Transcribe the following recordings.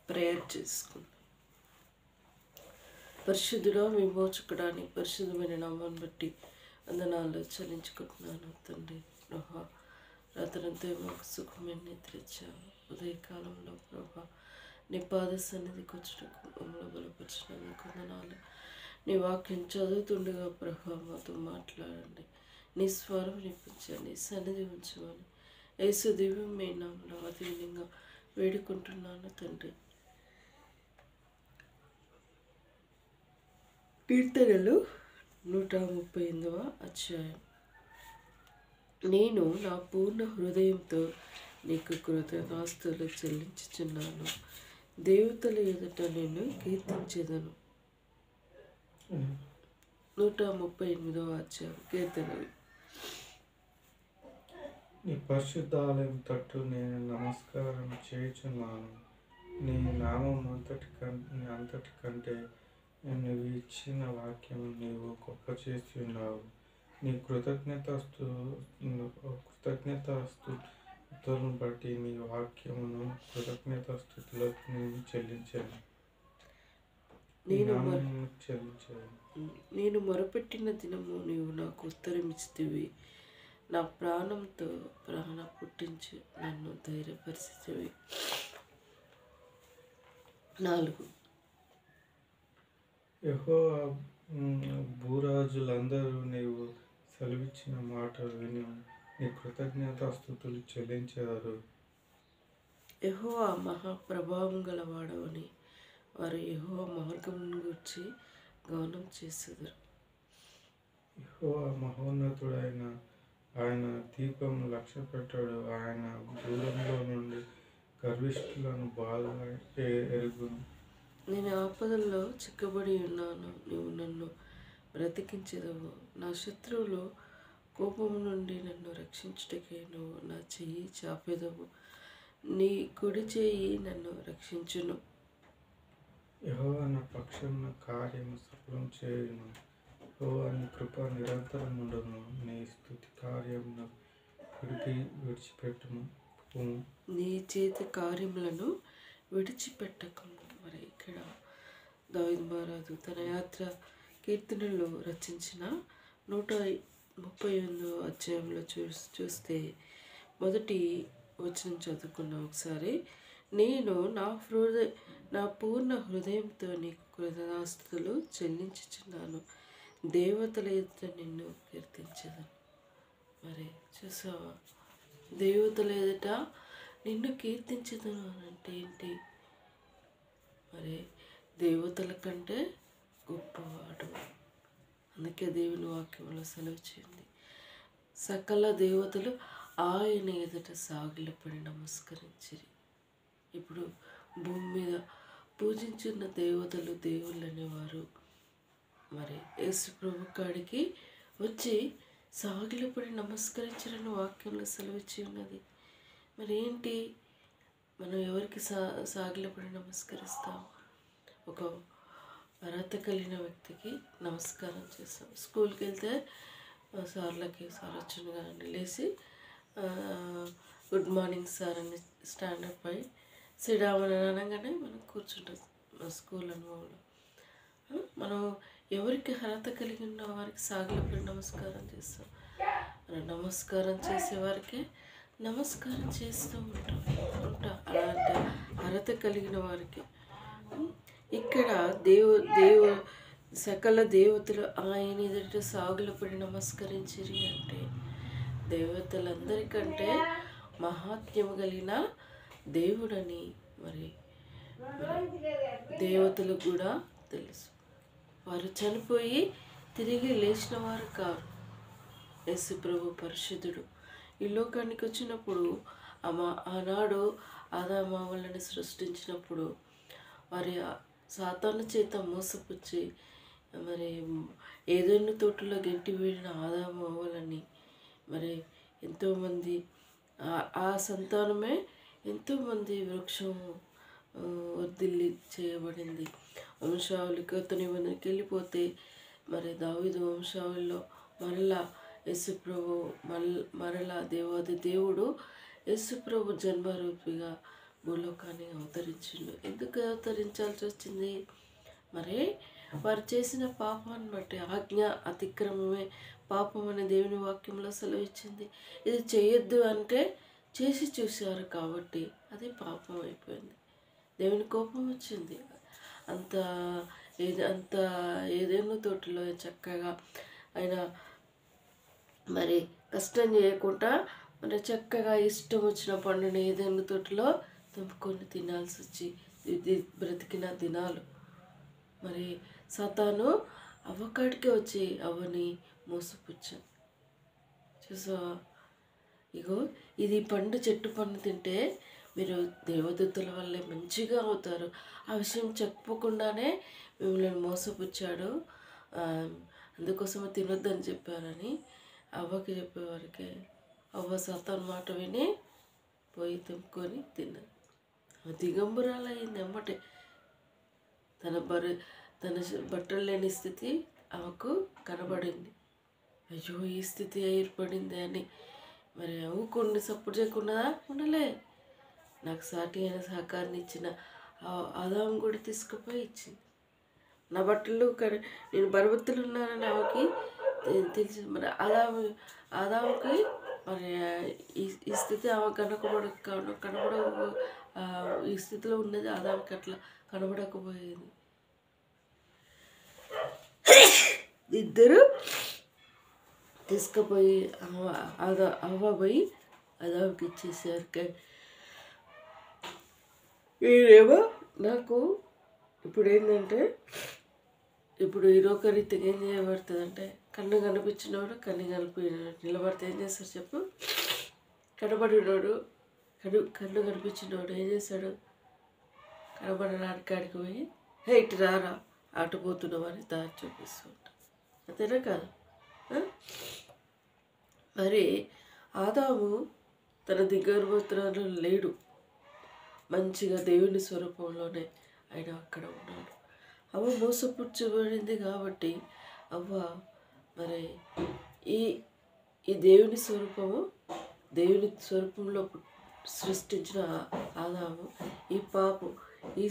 Prayer చేసుకుందాం. పరిశుద్ధుడా, విమోచకుడాని పరిశుద్ధమైన నామాన్ని బట్టి వందనాలు చెల్లించుకుంటున్నాను తండ్రి. ప్రభా, రాత్రంతా మాకు సుఖమైన నిద్రించావు. ఉదయకాలంలో ప్రభా నీ పాద సన్నిధికి వచ్చినకు మమ్మల్ని బలపరిచినందుకు వందనాలు. నీ వాక్యం చదువుతుండగా ప్రభా మాతో మాట్లాడండి. నీ స్వరం వినిపించండి, సన్నిధి ఉంచమని యేసు దివ్యమైన నామములో అతి వినంగా వేడుకుంటున్నాను తండ్రి. కీర్తనలు 138వ అధ్యాయం. నేను నా పూర్ణ హృదయంతో నీకు కృతజ్ఞతాస్తుతులు చెల్లించుచున్నాను. దేవతల ఎదుట నేను కీర్తించెదను. 138వ అధ్యాయం కీర్తనలు. నీ పరిశుద్ధాలయం తట్టు నేను నమస్కారం చేయుచున్నాను. నీ నామం అంతటికంటే నువ్వు ఇచ్చిన వాక్యం నీవు గొప్ప చేసి ఉన్నావు. నీ కృతజ్ఞతాస్తుతులను బట్టి నీ వాక్యమును కృతజ్ఞతాస్తుతులకు నేను చెల్లించాను. నేను మొరపెట్టిన దినము నీవు నాకు ఉత్తరమిచ్చితివి. నా ప్రాణంతో ప్రాణ పుట్టించి నన్ను ధైర్యపరిచితివి. 4. యెహోవా, భూరాజులందరూ నీవు సెలవిచ్చిన మాటలు విని నీ కృతజ్ఞతాస్తుతులు చెల్లించారు. యెహోవా మహాప్రభావం గలవాడవని వారు యెహోవా మార్గమును గూర్చి గానం చేసెదరు. యెహోవా మహోన్నతుడైన ఆయన దీపం లక్ష్య పెట్టాడు. ఆయన దూరంలో నుండి గర్విష్ఠులను బాగా ఎరుగును. నేను ఆపదల్లో చిక్కబడి ఉన్నాను, నీవు నన్ను బ్రతికించెదవు. నా శత్రువులు కోపము నుండి నన్ను రక్షించుటకై నువ్వు నా చెయ్యి చాపెదవు. నీ కుడి చేయి నన్ను రక్షించును. యెహోవా నా పక్షమున కార్యము సఫలం చేయును. యెహోవా నీ కృప నిరంతరం ఉండును. నీ స్తుతి కార్యమును విడిచిపెట్టుము. నీ చేతి కార్యములను విడిచిపెట్టకము. మరి ఇక్కడ దావీదు మహారాజు తన యాత్ర కీర్తనలు రచించిన 138వ అధ్యాయంలో చూస్తే మొదటి వచనం చదువుకున్నాం ఒకసారి. నేను నా పూర్ణ హృదయంతో నీకు కృతజ్ఞతాస్తుతులు చెల్లించుచున్నాను. దేవతల ఎదుట నిన్ను కీర్తించదను. మరి చూసావా, దేవతల ఎదుట నిన్ను కీర్తించదను అని అంటే ఏంటి? మరి దేవతల కంటే గొప్పవాడు. అందుకే దేవుని వాక్యంలో సెలవు చేయండి, సకల దేవతలు ఆయన ఎదుట సాగిలపడి నమస్కరించిరి. ఇప్పుడు భూమి మీద పూజించిన దేవతలు, దేవుళ్ళు అనేవారు మరి యేసు ప్రభు కాడికి వచ్చి సాగిలపడి నమస్కరించారని వాక్యంలో సెలవిచ్చి ఉన్నది. మరి ఏంటి, మనం ఎవరికి సాగిలపడి నమస్కరిస్తాం? ఒక అర్హత కలిగిన వ్యక్తికి నమస్కారం చేస్తాం. స్కూల్కి వెళ్తే సార్లకి సార్ వచ్చిన కానీ లేచి గుడ్ మార్నింగ్ సార్ అని స్టాండప్ అయి శ్రీరామని అనగానే మనం కూర్చుంటాం. మన స్కూల్ అనుభవంలో మనం ఎవరికి అర్హత కలిగి ఉన్న వారికి సాగిలపడి నమస్కారం చేస్తాం. మనం నమస్కారం చేసేవారికి నమస్కారం చేస్తూ ఉంటాం. అలాంటి అర్హత కలిగిన వారికి ఇక్కడ సకల దేవతలు ఆయన ఎదుట సాగులపడి నమస్కరించిరి అంటే దేవతలందరికంటే మహాత్మ్యము కలిగిన దేవుడని మరి దేవతలకు కూడా తెలుసు. వారు చనిపోయి తిరిగి లేచిన వారు కారు. యేసు ప్రభు పరిశుద్ధుడు. ఈ లోకానికి వచ్చినప్పుడు ఆనాడు ఆదామావలను సృష్టించినప్పుడు వారి సాతాను చేత మోసపుచ్చి మరి ఏదైనా తోటలో గెంటి వీడిన ఆదామావలని మరి ఎంతోమంది ఆ సంతానమే ఎంతోమంది వృక్షం వర్ధిల్లి చేయబడింది. వంశావళి కొత్త నిబంధనకి వెళ్ళిపోతే మరి దావీదు వంశావళిలో మరలా యేసుప్రభు మరలా దేవాది దేవుడు యేసుప్రభు జన్మరూపిగా భూలోకాన్ని అవతరించిండు. ఎందుకు అవతరించాల్సి వచ్చింది? మరి వారు చేసిన పాపాన్ని బట్టి, ఆజ్ఞ అతిక్రమమే పాపం అనే దేవుని వాక్యంలో సెలవిచ్చింది. ఇది చేయొద్దు అంటే చేసి చూశారు కాబట్టి అది పాపం అయిపోయింది. దేవుని కోపం వచ్చింది. అంత ఏదేనో తోటలో చక్కగా ఆయన మరి కష్టం చేయకుండా మరి చక్కగా ఇష్టం వచ్చిన పండుని ఏదేనో తోటలో తెంపుకొని తినాల్సి వచ్చి ఇది బ్రతికిన దినాలు. మరి సాతాను అవ్వకాడికే వచ్చి అవ్వని మోసపుచ్చాను. చూసావా? ఇగో ఇది చెట్టు పండు తింటే మీరు దేవదూతల వల్లే మంచిగా అవుతారు. ఆ విషయం చెప్పకుండానే మిమ్మల్ని మోసపుచ్చాడు. అందుకోసమే తినొద్దని చెప్పారని అవ్వకి చెప్పేవారికే అవ్వ సాతాను మాట విని పోయి తెంపుకొని తిన్నది. దిగంబరాలు అయింది అమ్మటే. తన బట్టలు లేని స్థితి ఆమెకు కనబడింది. అయ్యో ఈ స్థితి ఏర్పడింది అని మరి అవ్వుకొని సపోర్ట్ చేయకుండా ఉండలే. నాకు సాటి అయిన సహకారాన్ని ఇచ్చిన ఆదాము కూడా తీసుకుపోయి ఇచ్చింది. నా బట్టలు నేను బరువెత్తులు ఉన్నానని ఆమెకి తెలిసింది. మరి ఆదాముకి మరి ఈ స్థితి ఆమె కనబడ ఈ స్థితిలో ఉన్నది ఆదాముకి అట్లా కనబడకపోయేది. ఇద్దరు తీసుకుపోయి అవ్వ పోయి ఆదాముకి ఇచ్చేసరికి ఈడేమో నాకు ఇప్పుడు ఏంటంటే ఇప్పుడు ఈ లోకరీతిగా ఏం చేయబడుతుంది అంటే కన్ను కనిపించినవాడు నిలబడితే ఏం చేస్తాడు చెప్పు? కనబడినోడు కన్ను కనిపించినవాడు ఏం చేస్తాడు? కనబడడానికి కాడికి పోయి ఇటు రారా అటు పోతున్నావు అని దారి చూపిస్తూ ఉంటాడు. అంతేనా కాదు? మరి ఆదాము తన దిగ్గర్భోత్రాలు లేడు. మంచిగా దేవుని స్వరూపంలోనే ఆయన అక్కడ ఉన్నాడు. అవ్వ మోసపుచ్చబడింది కాబట్టి అవ్వ మరి ఈ దేవుని స్వరూపంలో సృష్టించిన ఆదాము ఈ పాపం ఈ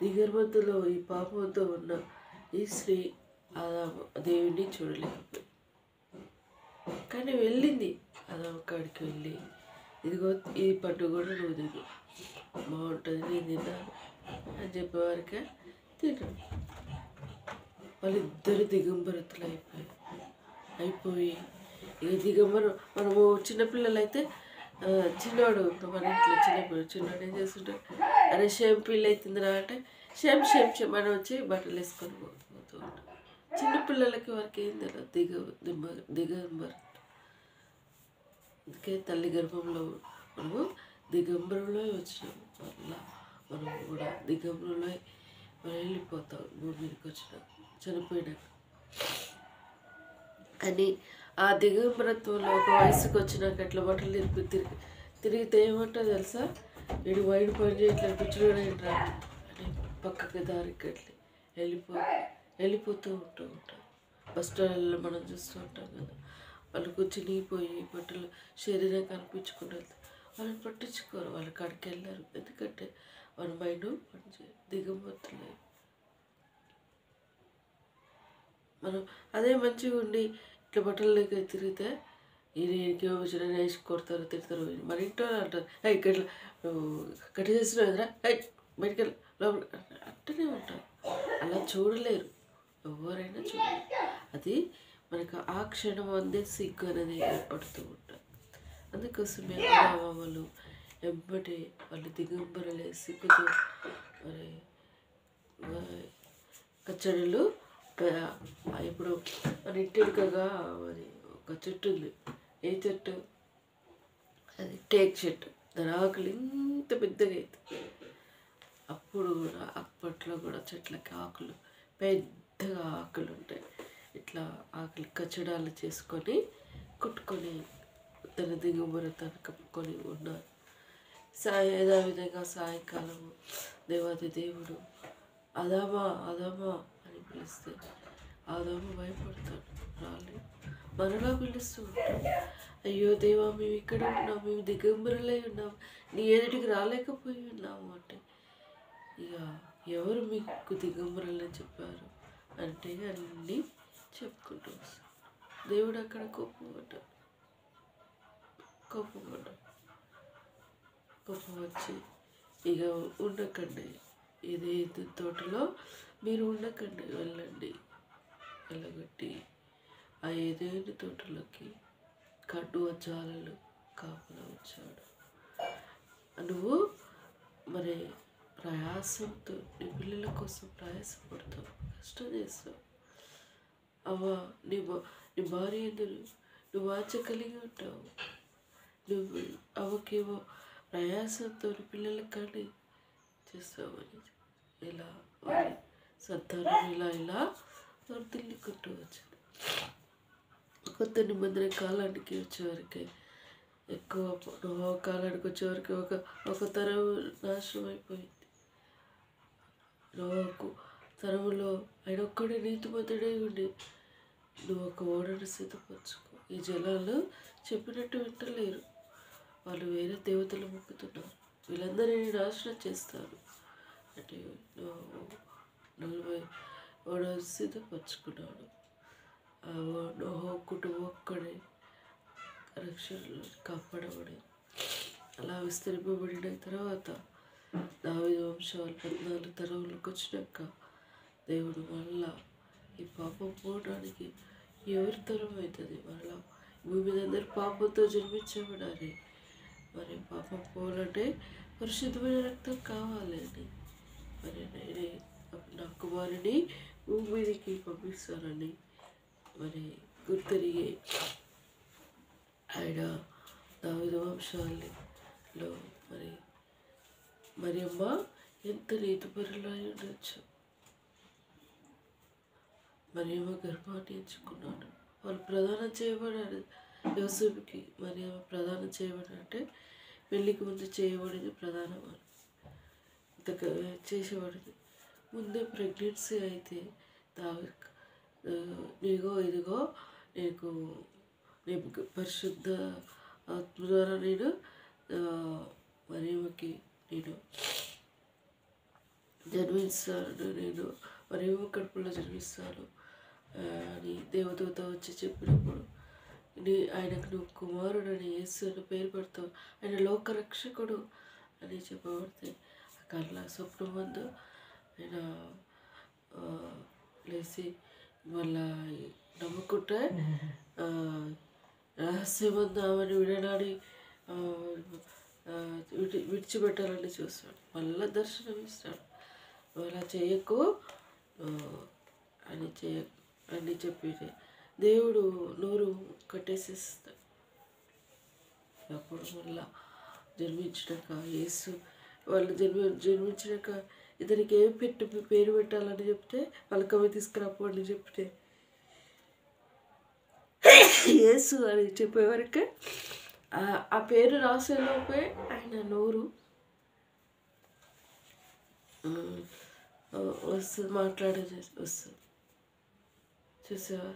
దిగర్భంతులో ఈ పాపంతో ఉన్న ఈ స్త్రీ ఆదాము దేవుణ్ణి చూడలేకపోయింది. కానీ వెళ్ళింది ఆదాము కాడికి వెళ్ళి, ఇదిగో ఈ పండు కూడా నువ్వు తిను, బాగుంటుంది, నేను తిన్నాను అని చెప్పేవారికే తిన్నాను. వాళ్ళిద్దరు దిగంబరతులు అయిపోయి ఇక మనము చిన్నపిల్లలు అయితే చిన్నవాడు మన ఇంట్లో చిన్నవాడు ఏం చేస్తుంటాడు? అరే షేమ్ పిల్ల అవుతుందిరా అంటే షేమ్ అని వచ్చి బట్టలు వేసుకొని పోతూ ఉంటాడు. చిన్నపిల్లలకి వారికి ఏం తెలియదు దిగంబర. అందుకే తల్లి గర్భంలో మనము దిగంబరంలో వచ్చినాము. అట్లా మనం కూడా దిగంబరంలో మనం వెళ్ళిపోతాం భూమి మీదకి వచ్చినాక చనిపోయినాక. అని ఆ దిగంబరత్వంలో ఒక వయసుకు వచ్చినాక అట్లా బట్టలు తిరిగితే ఏమంటా తెలుసా? వీడు వైడు పని చేయట్లేదు, కూర్చుని ఏంట్రా అని పక్కకి దారికి అట్లా వెళ్ళిపోతూ ఉంటాం. బస్ స్టాండ్లో మనం చూస్తూ ఉంటాం కదా, వాళ్ళు కూర్చునిపోయి బట్టలు శరీరం కనిపించుకుంటూ వెళ్తారు. వాళ్ళని పట్టించుకోరు, వాళ్ళ కాడికి వెళ్ళారు. ఎందుకంటే వాళ్ళ మైండ్ పనిచేయదు, దిగంబరతులే. మనం అదే మంచిగా ఉండి ఇట్లా బట్టలు దగ్గర తిరిగితే ఈయనకి వచ్చిన వేసి కొడతారు, తిడతారు. మన ఇంట్లో అంటారు, ఇక్కడ కట్ చేస్తున్నావు ఎదురా, బయటికి లోపల అట్టనే ఉంటారు. అలా చూడలేరు, ఎవరైనా చూడలేరు. అది మనకు ఆ క్షణం అందే సిగ్గు అనేది ఏర్పడుతూ ఉంటారు. అందుకోసమే వాళ్ళు ఎంబటి వాళ్ళు దిగంబరలే సిగ్గుతో మరి కచ్చడలు. ఇప్పుడు మన ఇంటికగా మరి ఒక చెట్టు ఉంది. ఏ చెట్టు అది? టేక్ చెట్టు. దాని ఆకులు ఇంత పెద్దగా అవుతుంది. అప్పట్లో కూడా చెట్లకి ఆకులు పెద్దగా ఆకులు ఉంటాయి. ఇట్లా ఆకులు కచ్చడాలు చేసుకొని కుట్టుకొని తన దిగుబరతను కప్పుకొని ఉన్నారు. యథావిధంగా సాయంకాలము దేవాది దేవుడు ఆదామా అని పిలిస్తే ఆదాము భయపడతాడు, రాలేదు. మరలా పిలుస్తూ ఉంటాడు. అయ్యో దేవా మేము ఇక్కడ ఉన్నాం, మేము దిగంబరులై ఉన్నాం, నీ ఎదుటికి రాలేకపోయి ఉన్నాము అంటే ఇక ఎవరు మీకు దిగంబరులని చెప్పారు అంటే అన్నీ చెప్పుకుంటూ వస్తాం. దేవుడు అక్కడ కోపం వచ్చి ఇక ఉండకండి, ఇదే తోటలో మీరు ఉండకండి, వెళ్ళగొట్టి ఆ ఏదేని తోటలోకి కడ్డు జాలలు కాపలా వచ్చాడు. నువ్వు మరి ప్రయాసంతో నీ పిల్లల కోసం ప్రయాసపడతావు, కష్టం చేస్తావు. నీ భార్య ఎదురు నువ్వు వాంఛ కలిగి ఉంటావు, నువ్వు అవకేమో ప్రయాసంతో పిల్లలకు కానీ చేస్తావని ఇలా వారి సంతానం ఇలా వర్తిల్లుకుంటూ వచ్చింది. కొత్త నిబంధన కాలానికి వచ్చేవరకే ఎక్కువ నోవహు కాలానికి వచ్చేవరకు ఒక తరం నాశనం అయిపోయింది. నోవహు తరములో ఆయన ఒక్కడే నీతిమంతుడే ఉండి నువ్వు ఒక ఓడను సిద్ధపరచుకో. ఈ జనాలు చెప్పినట్టు వింటలేరు, వాళ్ళు వేరే దేవతలు మొక్కుతున్నారు, వీళ్ళందరినీ నాశనం చేస్తారు అంటే 40 ఓడను సిద్ధపరచుకున్నాడు. ఆ నోవహు కుటుంబం ఒక్కడే రక్షణలో కాపాడబడి అలా విస్తరింపబడిన తర్వాత దావీదు వంశాలు 14 తరములకు వచ్చినాక దేవుడు మళ్ళా ఈ పాపం పోవడానికి ఎవరి తరం అవుతుంది? మళ్ళా భూమి మీద అందరు పాపంతో జన్మించబడాలి. మరి పాపం పోవాలంటే పరిశుద్ధమైన రక్తం కావాలి అని మరి నేనే నా కుమారుని భూమి మీదకి పంపిస్తానని మరి గుర్తెరిగి ఆయన దావీదు వంశాలలో మరి అమ్మ ఎంత నీతిపరులు అయి ఉండొచ్చు. మరి ఏమో గర్భాన్ని ఎంచుకున్నాడు. వాళ్ళు ప్రదానం చేయబడారు యోసేపుకి. మరి ఏమో ప్రదానం చేయబడి అంటే పెళ్ళికి ముందు చేయబడింది ప్రధానం అని ఇంత చేసేవాడిది. ముందే ప్రెగ్నెన్సీ అయితే ఇదిగో నీకు పరిశుద్ధ ఆత్మ ద్వారా నేను మరియమ్మకి నేను జన్మిస్తాను, నేను మరియమ్మ కడుపులో జన్మిస్తాను అని దేవదూత వచ్చి చెప్పినప్పుడు ఆయనకు నువ్వు కుమారుడు అని యేసు అని పేరు పెడతావు, ఆయన లోకరక్షకుడు అని చెప్పబడితే ఆ కళ్ళ స్వప్నం ముందు ఆయన లేచి మళ్ళా నమ్ముకుంటే రహస్యమందు ఆమెను విడనాడి విడిచిపెట్టాలని చూస్తాడు. మళ్ళా దర్శనం ఇస్తాడు, అలా చేయకు అని చెప్పి దేవుడు నోరు కట్టేసేస్తాడు. అప్పుడు మళ్ళా జన్మించినాక యేసు వాళ్ళు జన్మించినాక ఇతనికి ఏం పేరు పెట్టాలని చెప్తే పలకవి తీసుకురాపోని చెప్తే యేసు అని చెప్పేవరకే ఆ పేరు రాసేలోపే ఆయన నోరు వస్తుంది, మాట్లాడేది వస్తుంది. చూసావా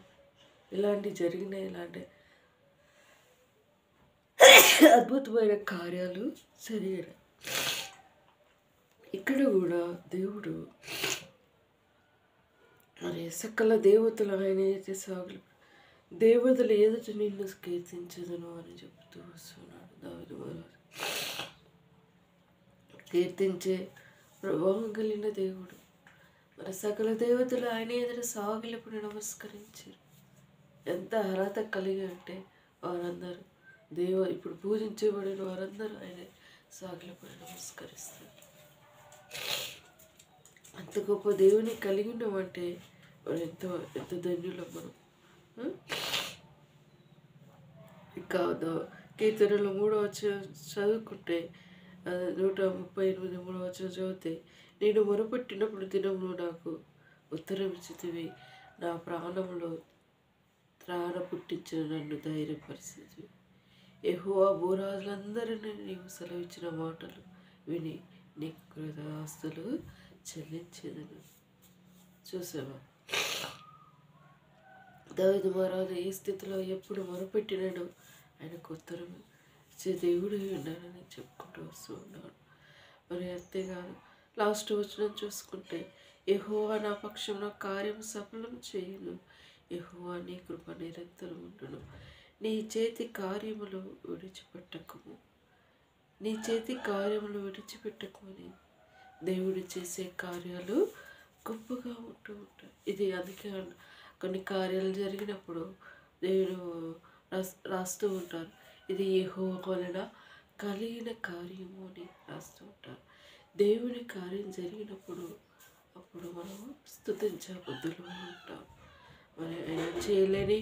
ఇలాంటివి జరిగినాయి, ఇలాంటి అద్భుతమైన కార్యాలు జరిగాయి. ఇక్కడ కూడా దేవుడు మరి సకల దేవతలు ఆయన అయితే సాగులు దేవతలు ఎదుట నిన్ను కీర్తించదును అని చెప్తూ వస్తున్నాడు దావీదు మహారాజు. కీర్తించే ప్రభావం కలిగిన దేవుడు. మరి సకల దేవతలు ఆయన ఎదుట సాగిలపడి నమస్కరించారు. ఎంత అర్హత కలిగి అంటే వారందరూ ఇప్పుడు పూజించబడిన వారందరూ ఆయన సాగిలపడి నమస్కరిస్తారు. అంత గొప్ప దేవుని కలిగి ఉన్నామంటే మనం ఎంత ధన్యులం మనం. ఇంకా కీర్తనలు 3వ వచనం చదువుకుంటే 138 3వ వచనం చదివితే నేను మొరపెట్టినప్పుడు దినమును నాకు ఉత్తరం ఇచ్చితివి, నా ప్రాణంలో త్రాణ పుట్టించిన నన్ను ధైర్యపరిచితివి. యెహోవా భూరాజులందరినీ నీవు సెలవిచ్చిన మాటలు విని నీ కృతజ్ఞతాస్తులు చెల్లించేదను. చూసావా దావీదు మహారాజు ఈ స్థితిలో ఎప్పుడు మొరపెట్టినాడు ఆయనకు ఉత్తరం ఇచ్చే దేవుడు ఉన్నానని చెప్పుకుంటూ వస్తూ ఉన్నాడు. మరి అంతేకాదు లాస్ట్ వచనం చూసుకుంటే, యెహోవా నా పక్షంలో కార్యం సఫలం చేయును, యెహోవా నీ కృప నిరంతరం ఉండును, నీ చేతి కార్యములు విడిచిపెట్టకుము, నీ చేతి కార్యములు విడిచిపెట్టకుమని. దేవుడు చేసే కార్యాలు గొప్పగా ఉంటూ ఉంటాయి. ఇది అందుకే కొన్ని కార్యాలు జరిగినప్పుడు దేవుడు రాస్తూ ఉంటారు, ఇది యెహోవా వలన కలిగిన కార్యము అని రాస్తూ ఉంటారు. దేవుని కార్యం జరిగినప్పుడు అప్పుడు మనం స్తుతించే బుద్ధులు ఉంటాం. మరి ఆయన చేయలేని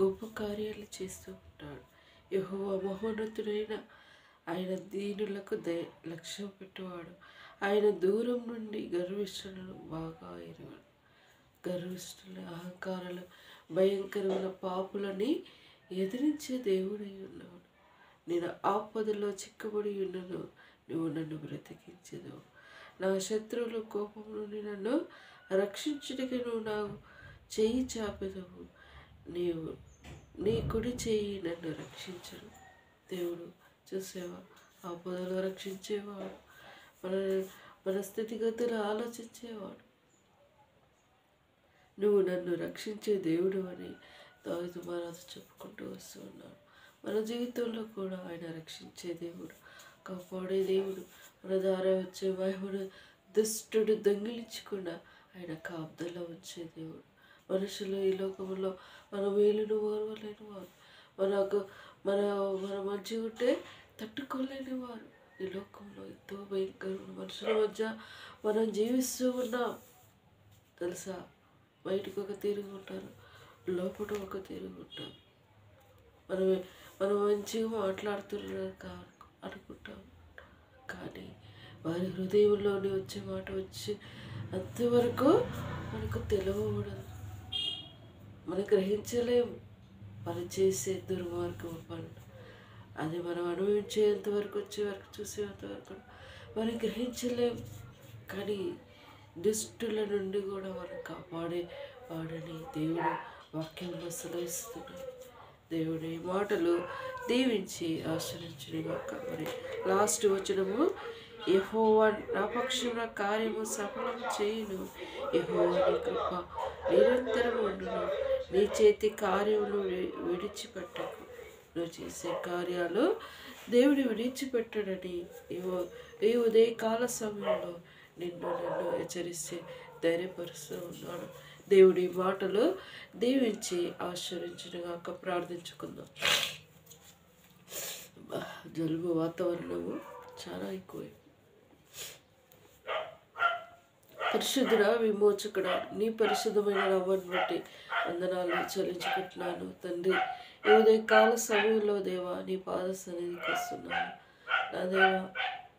గొప్ప కార్యాలు చేస్తూ ఉంటాడు. యెహోవా మహోన్నతుడైన ఆయన దీనులకు లక్ష్యం పెట్టేవాడు. ఆయన దూరం నుండి గర్విష్ఠులను బాగా ఎరుగాడు. గర్విష్ఠుల అహంకారాలు భయంకరమైన పాపులని ఎదిరించే దేవుడై ఉన్నాడు. నేను ఆపదలో చిక్కబడి ఉన్నను, నువ్వు నన్ను బ్రతికించదు. నా శత్రువుల కోపం నుండి నన్ను రక్షించుటకి నువ్వు నాకు చేయి చాపెదవు, నీవు నీ కుడి చేయి నన్ను రక్షించను. దేవుడు చూసేవా, ఆపదలో రక్షించేవాడు, మన స్థితిగతులు ఆలోచించేవాడు. నువ్వు నన్ను రక్షించే దేవుడు అని దావీదు మహారాజు చెప్పుకుంటూ వస్తూ ఉన్నాడు. మన జీవితంలో కూడా ఆయన రక్షించే దేవుడు, కాపాడే దేవుడు, మన ద్వారా వచ్చే మహిమను దుష్టుడు దొంగిలించకుండా ఆయన కాపుదల ఉంచే దేవుడు. మనుషులు ఈ లోకంలో మన మేలును ఓర్వలేని వారు, మన మంచి ఉంటే తట్టుకోలేని వారు. ఈ లోకంలో ఎంతో భయంకరమైన మనుషుల మధ్య మనం జీవిస్తూ ఉన్నాం. తెలుసా, బయటకు ఒక తీరుగా ఉంటారు, లోపల ఒక తీరుగా ఉంటారు. మనం మంచిగా మాట్లాడుతున్నారు అనుకుంటాం, కానీ వారి హృదయంలోని వచ్చే మాట వచ్చి అంతవరకు మనకు తెలియకూడదు, మనం గ్రహించలేము. మనం చేసే దుర్మార్గం పనులు అది మనం అనుభవించేంత వరకు, వచ్చే వరకు, చూసేంత వరకు మనం గ్రహించలేము. కానీ దుష్టుల నుండి కూడా మనం కాపాడే వాడని దేవుడు వాక్యంలో సెలవిస్తున్నాడు. దేవుడి మాటలు దీవించి ఆశ్రయించుగాక. మరి లాస్ట్ వచనము, యెహోవా నా పక్షంలో కార్యము సఫలం చేయును, యెహోవా నీ కృప నిరంతరం ఉండును, నీ చేతి కార్యములు విడిచిపెట్టకు. నువ్వు చేసే కార్యాలు దేవుడు విడిచిపెట్టడని ఈ ఉదయకాల సమయంలో నన్ను హెచ్చరిస్తే ధైర్యపరుస్తూ ఉన్నాడు. దేవుడి మాటలు దీవించి ఆశ్రయించుగాక. ప్రార్థించుకుందాం. జలుబు వాతావరణము చాలా ఎక్కువ. పరిశుద్ధుడా, విమోచకుడా, నీ పరిశుద్ధమైన నామమును బట్టి వందనాలు చెల్లించుకుంటున్నాను తండ్రి. ఈ ఉదయకాల సమయంలో దేవా నీ పాద సన్నిధికి వస్తున్నాను. నా దేవా,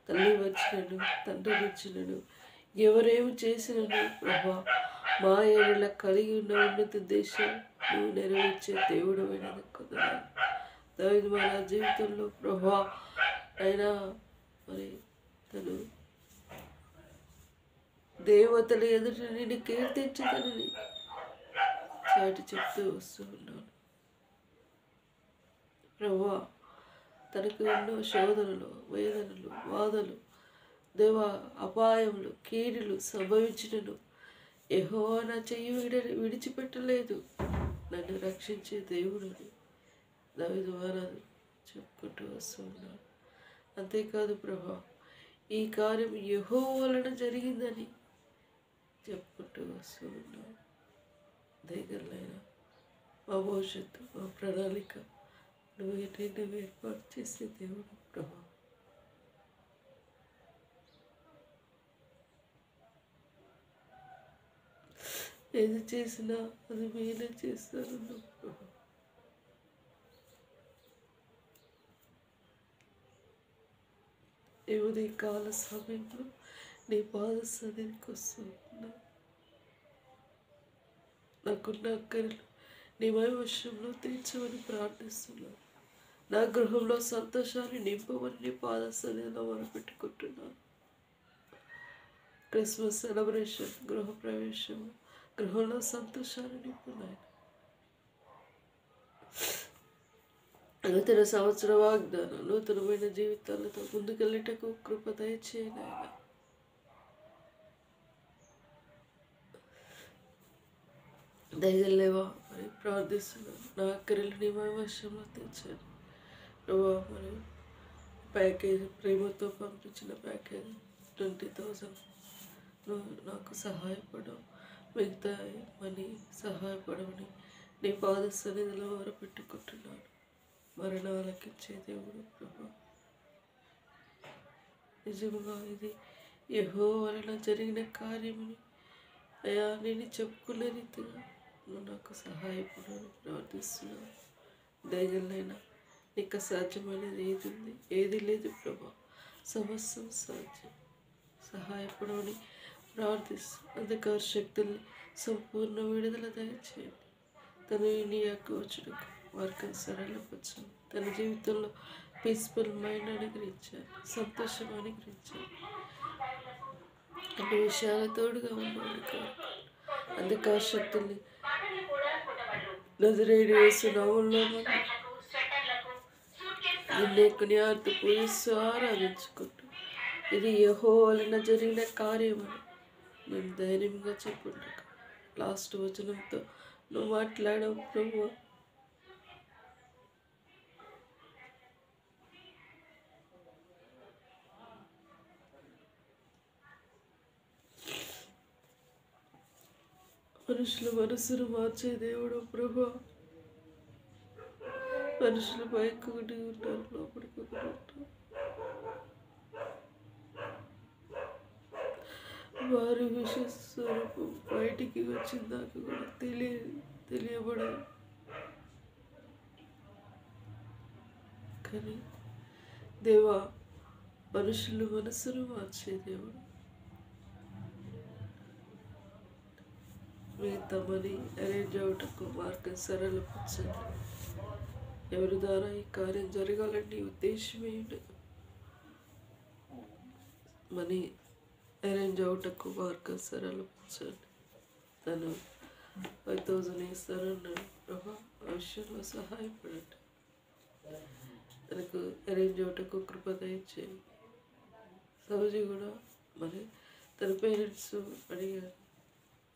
తల్లి వచ్చినను, తండ్రి వచ్చినను, ఎవరేమి చేసినను ప్రభా, మా ఏళ్ళ కలిగి ఉన్న ఉన్నత దేశం నువ్వు నెరవేర్చే దేవుడు కొందరు దావీదు మన జీవితంలో ప్రభా అయినా మరి తను దేవతల ఎదుట నేను కీర్తించదనని చాటి చెప్తూ వస్తూ ఉన్నాను ప్రభా. తనకు ఎన్నో శోధనలు, వేదనలు, బాధలు, దేవ అపాయములు, కీడులు సంభవించినను యెహోవా నా చెయ్యి విడిచిపెట్టలేదు, నన్ను రక్షించే దేవుడని దావీదు మహారాజు చెప్పుకుంటూ వస్తూ ఉన్నాడు. అంతేకాదు ప్రభా, ఈ కార్యం యెహోవా వలన జరిగిందని చెప్పుకుంటూ వస్తూ ఉన్నాడు. దగ్గరలైనా మా భవిష్యత్తు, మా ప్రణాళిక నువ్వు ఏర్పాటు చేసే దేవుడు ప్రభా. ఏది చేసినా అది మేలే చేస్తాను ప్రభా. ఈ ఉదయకాల సమయంలో నీ పాద సన్నిధికి వస్తున్నా. నాకున్న అక్కరలు నీ వైవశ్యంలో తీర్చమని ప్రార్థిస్తున్నాను. నా గృహంలో సంతోషాన్ని నింపమని నీ పాద సన్నిధిలో మొరపెట్టుకుంటున్నాను. క్రిస్మస్ సెలబ్రేషన్, గృహ ప్రవేశం, గృహంలో సంతోషాన్ని నింపున్నాయి. నూతన సంవత్సర వాగ్దానం నూతనమైన జీవితాలతో ముందుకెళ్ళటకు కృప దయచేయండి ఆయన. దయగలేవా మరి ప్రార్థిస్తున్నాను. నా అక్కరలు నీ వశంలో తెచ్చాను ప్రభా. మరి ప్యాకేజ్ ప్రేమతో పంపించిన ప్యాకేజ్ 20,000 నువ్వు నాకు సహాయపడవు, మిగతా మనీ సహాయపడవని నీ పాద సన్నిధిలో పెట్టుకుంటున్నాను. మరణాలకిచ్చే దేవుడు ప్రభా, నిజంగా ఇది యెహోవా వలన జరిగిన కార్యమని అయ్యా నేను చెప్పుకున్న రీతిగా నువ్వు నాకు సహాయపడని ప్రార్థిస్తున్నాను. దయగలైనా నీకు సాధ్యమైనది ఏది ఉంది? ఏది లేదు ప్రభా. సమస్తం సాధ్యం. సహాయపడమని ప్రార్థిస్తూ అంధకార శక్తుల్ని సంపూర్ణ విడుదల దయచేయండి. తను నీ యొక్క వచ్చుడుకు వారికి సరళపరచండి. తన జీవితంలో పీస్ఫుల్ మైండ్ అనుగ్రహించాలి, సంతోషం అనుగ్రహించాలి. అన్ని విషయాల తోడుగా ఉండమని కోరుకు. అంధకార శక్తుల్ని నజరేయుడు యేసు నామములో నిన్నే కొనియాడుతూ పూజిస్తూ ఆరాధించుకుంటూ ఇది యెహోవా వలన జరిగిన కార్యమని నేను ధైర్యంగా చెప్పుకుంటా. లాస్ట్ వచనంతో నువ్వు మాట్లాడవు ప్రభువా. మనుషుల మనసును మార్చే దేవుడు ప్రభువా. మనుషులు పైకి ఒకటి ఉంటారు, లోపలికి ఒకటి ఉంటారు. వారి విషస్వరూపం బయటికి వచ్చిందాక కూడా తెలియబడదు. కానీ దేవా, మనుషులు మనసును మార్చే దేవుడు. మీ తమని అరేంజ్ అవటకు మార్గం సరళపరచండి. ఎవరి ద్వారా ఈ కార్యం జరగాలని ఉద్దేశమే ఉండదు. మనీ అరేంజ్ అవుటకు మార్గం సరళపరచండి. తను 5,000 ఇస్తానన్నాడు ప్రభా. ఆ విషయంలో సహాయపడండి. తనకు అరేంజ్ అవుటకు కృప దయచేయండి. సౌజీ కూడా మరి తన పేరెంట్స్ అడిగారు,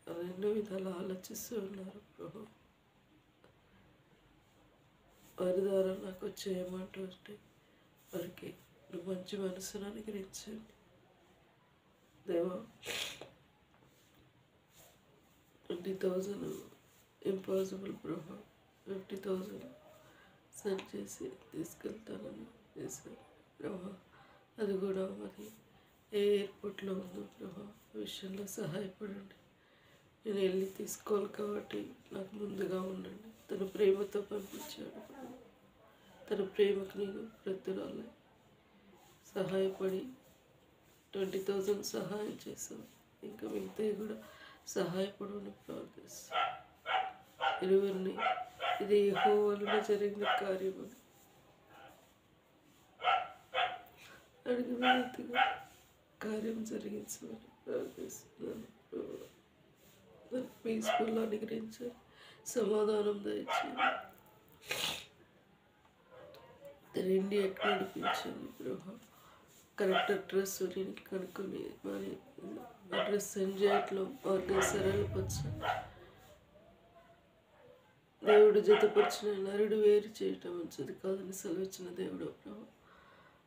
ఎన్నో విధాలు ఆలోచిస్తూ ఉన్నారు ప్రభు. వారి ద్వారా నాకు వచ్చే అమౌంట్ అంటే వారికి నువ్వు మంచి మనసును అనుగ్రహించండి దేవా. 20,000 ఇంపాసిబుల్ ప్రభా. 50,000 సెండ్ చేసి తీసుకెళ్తానని చేశాను ప్రభా. అది కూడా మరి ఏ ఎయిర్పోర్ట్లో ఉందో ప్రభా, ఆ విషయంలో సహాయపడండి. నేను వెళ్ళి తీసుకోవాలి కాబట్టి నాకు ముందుగా ఉండండి. తన ప్రేమతో పంపించాడు. తన ప్రేమకు నేను ప్రతిరాలే సహాయపడి 20,000 సహాయం చేశాను. ఇంకా మిగతా కూడా సహాయపడమని ప్రార్థిస్తాను. ఇరువురిని ఇది యెహోవా వలన జరిగిన కార్యమని అడిగిన రీతిగా కార్యం జరిగించమని ప్రార్థిస్తున్నాను. పీస్ఫుల్ అనుగ్రహించాలి, సమాధానం దయచేయండి. తన ఎక్కడ నడిపించండి ప్రభా. కరెక్ట్ అడ్రస్ నేను కనుక్కొని మరి అడ్రస్ సెండ్ చేయట్లో మార్గం సరళపరచండి. దేవుడు జతపరిచిన నరుడు వేరు చేయటం మంచిది కాదని సెలవిచ్చిన దేవుడు ప్రభా.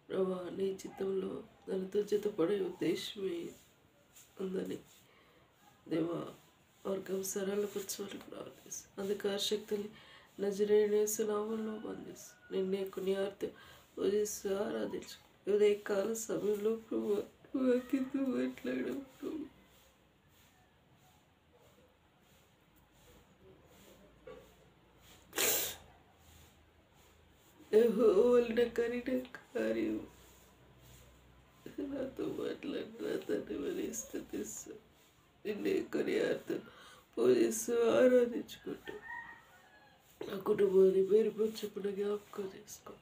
ప్రభా, నీ చిత్తంలో దానితో జతపడే ఉద్దేశమే ఉందని దేవా మార్గం సరళపరచమని ప్రార్థిస్తాను. అందుకే శక్తుల్ని నజరేయుడు యేసు నామములో బంధిస్తూ నిన్నే కొనియాడుతూ పూజిస్తూ ఆరాధించు. ఉదయకాల సమయంలో ప్రభు వాకితో మాట్లాడావు ప్రభు. యెహోవా వలన కలిగిన కార్యం నాతో మాట్లాడిన తండ్రి మరి స్తుతిస్తూ నిన్నే కొనియాడుతూ పూజిస్తూ ఆరాధించుకుంటూ నా కుటుంబాన్ని పేరు పంచకుండా జ్ఞాపకం చేసుకో.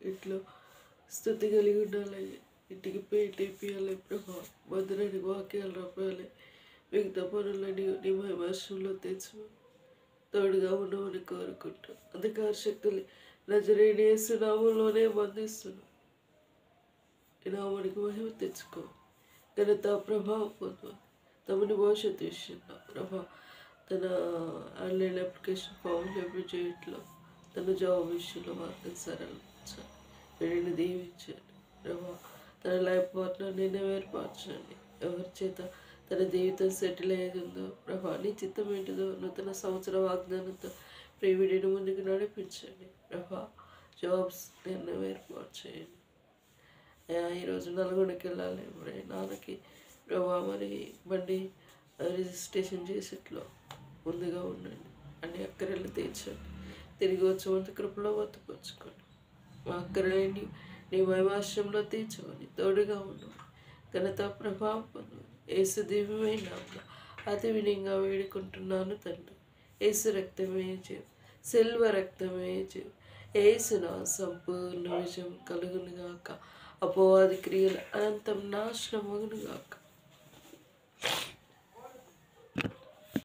ఇంట్లో స్థుతి కలిగి ఉండాలి. ఇంటికి పేటేపియాలి ప్రభా. మందిరానికి వాక్యాలు రప్పాలి. మిగతా పనులని నీ వర్షంలో తెచ్చు తోడుగా ఉండమని కోరుకుంటూ అంధకార శక్తులు నజరేయుని యేసు నామములోనే బంధిస్తున్నాం. ఈ నామానికి మహిమ తెచ్చుకో, ఘనత ప్రభావం పొందు. తమని భవిష్యత్తు విషయంలో ప్రభా, తన ఆన్లైన్ అప్లికేషన్ ఫామ్ డెబ్యూ చేయట్లో, తన జాబ్ విషయంలో మార్గం సరళించాలి. వీడిని దీవించండి ప్రభా. తన లైఫ్ పార్ట్నర్ని నెరవేర్పరచండి. ఎవరి చేత తన జీవితం సెటిల్ అయ్యేది ఉందో ప్రభా, నీ చిత్తం ఏంటిదో నూతన సంవత్సర వాగ్దానంతో ప్రేమిడిని ముందుకు నడిపించండి ప్రభా. జాబ్స్ నెరవేర్పరచేయండి. ఈరోజు నల్గొండకి వెళ్ళాలి మరి నాన్నకి ప్రభా, మరి బండి రిజిస్ట్రేషన్ చేసేట్లో ముందుగా ఉండండి. అన్ని అక్కరలు తీర్చండి. తిరిగి వచ్చేంత కృపలో బతుకొచ్చుకోండి. మా అక్కరలేని నీ వైవాస్యంలో తీర్చమని తోడుగా ఉండవు. ఘనత ప్రభావం పొందు. యేసు దివ్యమైన నామములో అతి వినయంగా వేడుకుంటున్నాను తండ్రి. యేసు రక్తమే జయం, సిల్వ రక్తమే జయం. యేసు నా సంపూర్ణ విజయం కలుగునుగాక. అపవాది క్రియలు అనంతం నాశనమగునుగాక.